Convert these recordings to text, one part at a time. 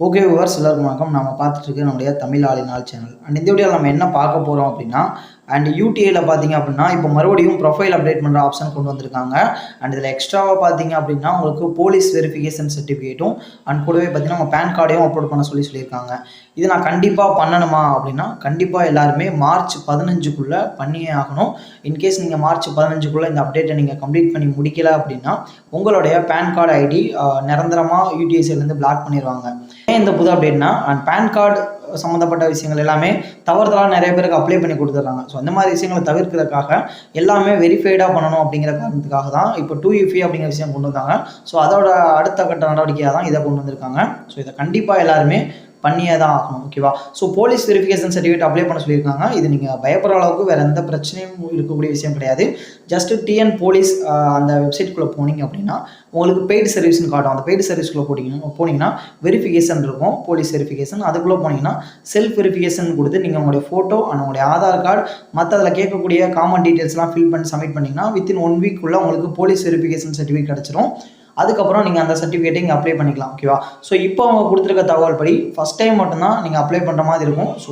Okay viewers எல்லாருக்கும் வணக்கம். நம்ம பார்த்துட்டு இருக்க நம்முடைய தமிழ் ஆளினால் சேனல். அண்ட் இந்த வீடியோவில் நம்ம என்ன பார்க்க போகிறோம் அப்படின்னா, அண்ட் யூடிஐயில் பார்த்தீங்க அப்படின்னா இப்போ மறுபடியும் ப்ரொஃபைல் அப்டேட் பண்ணுற ஆப்ஷன் கொண்டு வந்திருக்காங்க. அண்ட் இதில் எக்ஸ்ட்ராவாக பார்த்தீங்க அப்படின்னா உங்களுக்கு போலீஸ் வெரிஃபிகேஷன் சர்டிஃபிகேட்டும் அண்ட் கூடவே பார்த்தீங்கன்னா உங்கள் பேன் கார்டையும் அப்லோட் பண்ண சொல்லியிருக்காங்க. இது நான் கண்டிப்பாக பண்ணணுமா அப்படின்னா, கண்டிப்பாக எல்லாருமே மார்ச் 15க்குள்ளே பண்ணியே ஆகணும். இன்கேஸ் நீங்கள் மார்ச் 15க்குள்ளே இந்த அப்டேட்டை நீங்கள் கம்ப்ளீட் பண்ணி முடிக்கல அப்படின்னா உங்களுடைய பேன் கார்டு ஐடி நிரந்தரமாக யூடிஐசிலேருந்து பிளாக் பண்ணிடுவாங்க. இந்த புது அப்டேட்னா அண்ட் பேன் கார்டு சம்மந்தப்பட்ட விஷயங்கள் எல்லாமே தவறுதலாக நிறைய பேருக்கு அப்ளை பண்ணி கொடுத்துட்றாங்க. ஸோ அந்த மாதிரி விஷயங்களை தவிர்க்கிறதுக்காக எல்லாமே வெரிஃபைடாக பண்ணணும் அப்படிங்கிற காரணத்துக்காக தான் இப்போ 2FA அப்படிங்கிற விஷயம் கொண்டு வந்தாங்க. ஸோ அதோட அடுத்த கட்ட நடவடிக்கையாக தான் இதை கொண்டு வந்திருக்காங்க. ஸோ இதை கண்டிப்பாக எல்லாருமே பண்ணியே தான் ஆகணும். ஓகேவா? So police verification certificate apply பண்ண சொல்லியிருக்காங்க. இது நீங்கள் பயப்படுற அளவுக்கு வேறு எந்த பிரச்சனையும் இருக்கக்கூடிய விஷயம் கிடையாது. ஜஸ்ட் டிஎன் போலீஸ் அந்த வெப்சைட்குள்ளே போனீங்க அப்படின்னா உங்களுக்கு பெய்டு சர்வீஸ்னு காட்டும். அந்த பெய்டு சர்வீஸ்க்குள்ளே போனீங்கன்னா வெரிஃபிகேஷன் இருக்கும், போலீஸ் வெரிஃபிகேஷன். அதுக்குள்ளே போனீங்கன்னா செல்ஃப் வெரிஃபிகேஷன் கொடுத்து நீங்கள் உங்களுடைய ஃபோட்டோ அண்ட் உங்களுடைய ஆதார் கார்டு மற்ற அதில் கேட்கக்கூடிய காமன் டீட்டெயில்ஸ்லாம் ஃபில் பண்ணி சப்மிட் பண்ணிங்கன்னா வித்தின் 1 வீக்குள்ளே உங்களுக்கு போலீஸ் வெரிஃபிகேஷன் சர்டிஃபிகேட் கிடச்சிரும். அதுக்கப்புறம் நீங்கள் அந்த சர்டிஃபிகேட்டை இங்கே அப்ளை பண்ணிக்கலாம். ஓகேவா? ஸோ இப்போ அவங்க கொடுத்துருக்க தகவல் படி ஃபஸ்ட் டைம் மட்டும்தான் நீங்கள் அப்ளை பண்ணுற மாதிரி இருக்கும். ஸோ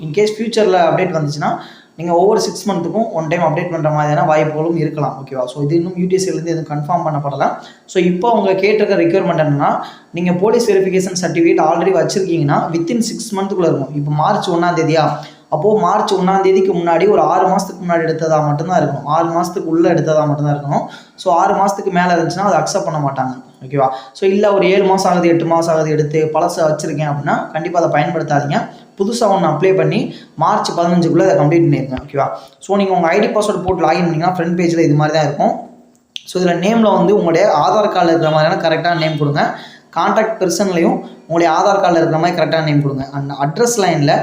இன்கேஸ் ஃபியூச்சரில் அப்டேட் வந்துச்சுன்னா நீங்கள் ஒவ்வொரு 6 மந்த்துக்கும் 1 டைம் அப்டேட் பண்ணுற மாதிரியான வாய்ப்புகளும் இருக்கலாம். ஓகேவா? ஸோ இது இன்னும் யூடிஎஸ்சிலேருந்து எதுவும் கன்ஃபார்ம் பண்ணப்படலை. ஸோ இப்போ அவங்க கேட்டிருக்க ரெக்யர்மெண்ட் என்னன்னா, நீங்கள் போலீஸ் வெரிஃபிகேஷன் சர்டிஃபிகேட் ஆல்ரெடி வச்சுருக்கீங்கன்னா வித்தின் 6 மந்த்துக்குள்ளே இருக்கும். இப்போ மார்ச் 1ஆம் அப்போது மார்ச் 1ஆம் முன்னாடி ஒரு 6 மாதத்துக்கு முன்னாடி எடுத்ததாக மட்டும்தான் இருக்கணும். 6 மாதத்துக்கு உள்ளே எடுத்ததாக மட்டும்தான் இருக்கணும். ஸோ 6 மாதத்துக்கு மேலே இருந்துச்சுன்னா அதை அக்செப்ட் பண்ண மாட்டாங்க. ஓகேவா? ஸோ இல்லை ஒரு 7 மாதம் ஆகுது 8 மாதம் ஆகுது எடுத்து பழசை வச்சுருக்கேன் அப்படின்னா கண்டிப்பாக அதை பயன்படுத்தாதீங்க. புதுசாக ஒன்று அப்ளை பண்ணி மார்ச் 15க்குள்ளே அதை கம்ப்ளீட் பண்ணிடுங்க. ஓகேவா? ஸோ நீங்கள் உங்கள் ஐடி பாஸ்வேர்டு போட்டு லாகின் பண்ணிங்கன்னா ஃப்ரண்ட் பேஜில் இது மாதிரி தான் இருக்கும். ஸோ இதில் நேமில் வந்து உங்களுடைய ஆதார் கார்டில் இருக்கிற மாதிரியான கரெக்டான நேம் கொடுங்க. கான்டாக்ட் பர்சன்லையும் உங்களுடைய ஆதார் கார்டில் இருக்கிற மாதிரி கரெக்டான நேம் கொடுங்க. அண்ட் அட்ரஸ் லைனில்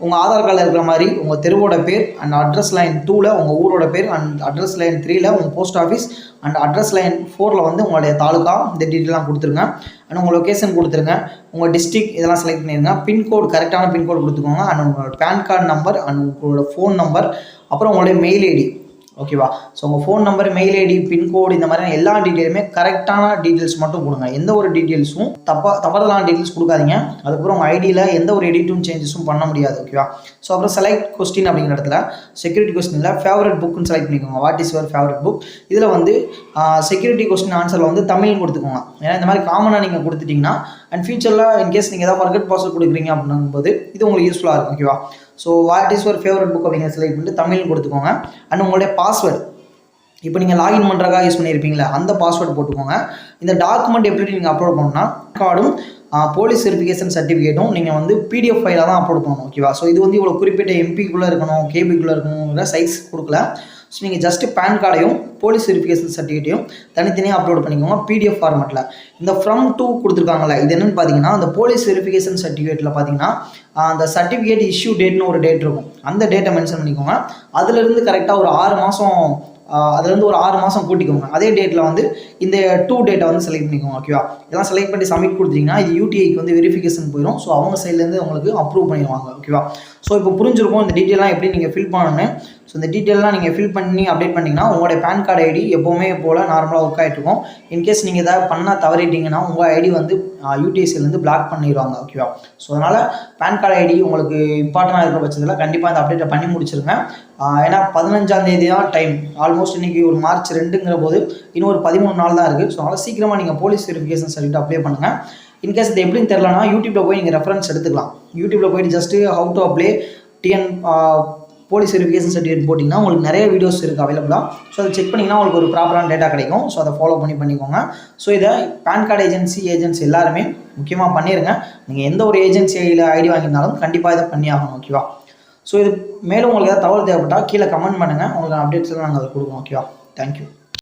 உங்கள் ஆதார் கார்டில் இருக்கிற மாதிரி உங்கள் தெருவோட பேர் அண்ட் அட்ரஸ் லைன் 2ல் உங்கள் ஊரோட பேர் அண்ட் அட்ரஸ் லைன் 3ல் உங்கள் post office and address line 4ல் வந்து உங்களுடைய தாலுக்கா இந்த டீட்டெயிலாம் கொடுத்துருங்க. அண்ட் உங்கள் லொக்கேஷன் கொடுத்துருங்க. உங்கள் டிஸ்ட்ரிக்ட் இதெல்லாம் செலக்ட் பண்ணிடுங்க. பின்கோடு கரெக்டான பின்கோடு கொடுத்துக்கோங்க. அண்ட் உங்களோட பேன் கார்டு நம்பர் அண்ட் உங்களோட ஃபோன் நம்பர் அப்புறம் உங்களுடைய மெயில் ஐடி. ஓகேவா? ஸோ உங்கள் phone number, mail ID, pin code இந்த மாதிரியான எல்லா டீட்டெயிலுமே கரெக்டான டீட்டெயில்ஸ் மட்டும் கொடுங்க. எந்த ஒரு டீட்டெயில்ஸும் தவறுதலான டீட்டெயில்ஸ் கொடுக்காதீங்க. அதுக்கப்புறம் உங்கள் ஐடியில் எந்த ஒரு எடிட்டும் சேஞ்சஸும் பண்ண முடியாது. ஓகேவா? ஸோ அப்புறம் செலக்ட் கொஸ்டின் அப்படிங்கிற இடத்துல செக்யூரிட்டி கொஸ்டினில் ஃபேவரட் புக்குன்னு செலக்ட் பண்ணிக்கோங்க. What is your favourite book? இதில் வந்து செக்யூரிட்டி கொஸ்டின் ஆன்சரில் வந்து தமிழ்னு கொடுத்துக்கோங்க. ஏன்னா இந்த மாதிரி காமனாக நீங்கள் கொடுத்துட்டிங்கன்னா அண்ட் ஃபியூச்சரில் இன்கேஸ் நீங்கள் ஏதாவது ஃபர்கட் பாஸ்வேர்ட் கொடுக்குறீங்க அப்படிங்கும்போது இது உங்களுக்கு யூஸ்ஃபுல்லாக இருக்கும். ஓகேவா? So what is your favourite book அப்படிங்கிற செலக்ட் பண்ணிட்டு தமிழ் கொடுத்துக்கோங்க. அண்ட் உங்களுடைய பாஸ்வேர்டு இப்போ நீங்கள் லாகின் பண்ணுறதுக்காக யூஸ் பண்ணியிருப்பீங்களா அந்த பாஸ்வேர்டு போட்டுக்கோங்க. இந்த டாக்குமெண்ட் எப்படி நீங்கள் அப்லோட் பண்ணணும்னா கார்டும் போலீஸ் வெரிஃபிகேஷன் சர்டிஃபிகேட்டும் நீங்கள் வந்து பிடிஎஃப் ஃபைலாக தான் அப்லோட் பண்ணணும். ஓகேவா? ஸோ இது வந்து இவ்வளோ குறிப்பிட்ட எம்பிக்குள்ளே இருக்கணும், கேபிக்குள்ளே இருக்கணுங்கிற சைஸ் கொடுக்கல. ஸோ நீங்கள் ஜஸ்ட்டு பேன் கார்டையும் போலீஸ் வெரிஃபிகேஷன் சர்டிஃபிகேட்டையும் தனித்தனியாக அப்லோட் பண்ணிக்கோங்க பிடிஎஃப் ஃபார்மெட்டில். இந்த ஃப்ரம் டூ கொடுத்துருக்காங்களே இது என்னென்னு பார்த்தீங்கன்னா, அந்த போலீஸ் வெரிஃபிகேஷன் சர்டிஃபிகேட்டில் பார்த்தீங்கன்னா அந்த சர்டிஃபிகேட் இஷ்யூ டேட்னு ஒரு டேட் இருக்கும். அந்த டேட்டை மென்ஷன் பண்ணிக்கோங்க. அதுலேருந்து கரெக்டாக ஒரு 6 மாதம் அதுலேருந்து ஒரு 6 மாதம் கூட்டிக்கோங்க. அதே டேட்டில் வந்து இந்த 2 டேட்டை வந்து செலக்ட் பண்ணிக்கோங்க. ஓகேவா? இதெல்லாம் செலக்ட் பண்ணி சப்மிட் கொடுத்தீங்கன்னா இது யூடிஐக்கு வந்து வெரிஃபிகேஷன் போயிடும். ஸோ அவங்க சைட்லேருந்து உங்களுக்கு அப்ரூவ் பண்ணிடுவாங்க. ஓகேவா? ஸோ இப்போ புரிஞ்சிருக்கும் இந்த டீட்டெயிலாம் எப்படி நீங்கள் ஃபில் பண்ணணும்னு. ஸோ இந்த டீட்டெயிலாம் நீங்கள் ஃபில் பண்ணி அப்டேட் பண்ணிங்கன்னா உங்களுடைய பேன் கார்டு ஐடி எப்போவுமே போல் நார்மலாக ஒர்க் ஆகிட்டு இருக்கும். இன்கேஸ் நீங்கள் எதாவது பண்ணால் தவறிட்டீங்கன்னா உங்கள் ஐடி வந்து யூடிஐசிலேருந்து பிளாக் பண்ணிடுவாங்க. ஓகேவா? ஸோ அதனால் பேன் கார்டு ஐடி உங்களுக்கு இம்பார்ட்டண்டாக இருக்கிற பட்சத்தில் கண்டிப்பாக இந்த அப்டேட்டை பண்ணி முடிச்சிருங்க. ஏன்னா 15ஆம் தேதி தான் டைம். ஆல்மோஸ்ட் இன்றைக்கி ஒரு மார்ச் 2ங்கிற போது இன்னும் ஒரு 13 நாள் தான் இருக்குது. ஸோ அதனால் சீக்கிரமாக நீங்கள் போலீஸ் வெரிஃபிகேஷன் சர்டிஃபிகேட் அப்ளை பண்ணுங்கள். இன்கேஸ் இது எப்படின்னு தெரிலனா யூடியூப்பில் போய் நீங்கள் ரெஃபரன்ஸ் எடுத்துக்கலாம். யூடியூப்பில் போய்ட்டு just how to apply TN police verification certificate போட்டிங்கன்னா உங்களுக்கு நிறைய வீடியோஸ் இருக்குது அவைலபிளாக. ஸோ அதை செக் பண்ணிங்கன்னா உங்களுக்கு ஒரு ப்ராப்பரான டேட்டா கிடைக்கும். ஸோ அதை ஃபாலோ பண்ணிக்கோங்க. ஸோ இதை பேன் கார்டு ஏஜென்சி எல்லாருமே முக்கியமாக பண்ணிடுங்க. நீங்கள் எந்த ஒரு ஏஜென்சியில் ஐடி வாங்கியிருந்தாலும் கண்டிப்பாக இதை பண்ணி ஆகணும். ஓகேவா? ஸோ இது மேலும் உங்களுக்கு ஏதாவது தகவல் தேவைப்பட்டால் கீழே கமெண்ட் பண்ணுங்கள். உங்களுக்கு அப்டேட்ஸ் எல்லாம் நாங்கள் அதை கொடுக்குறோம். ஓகேவா? தேங்க்யூ.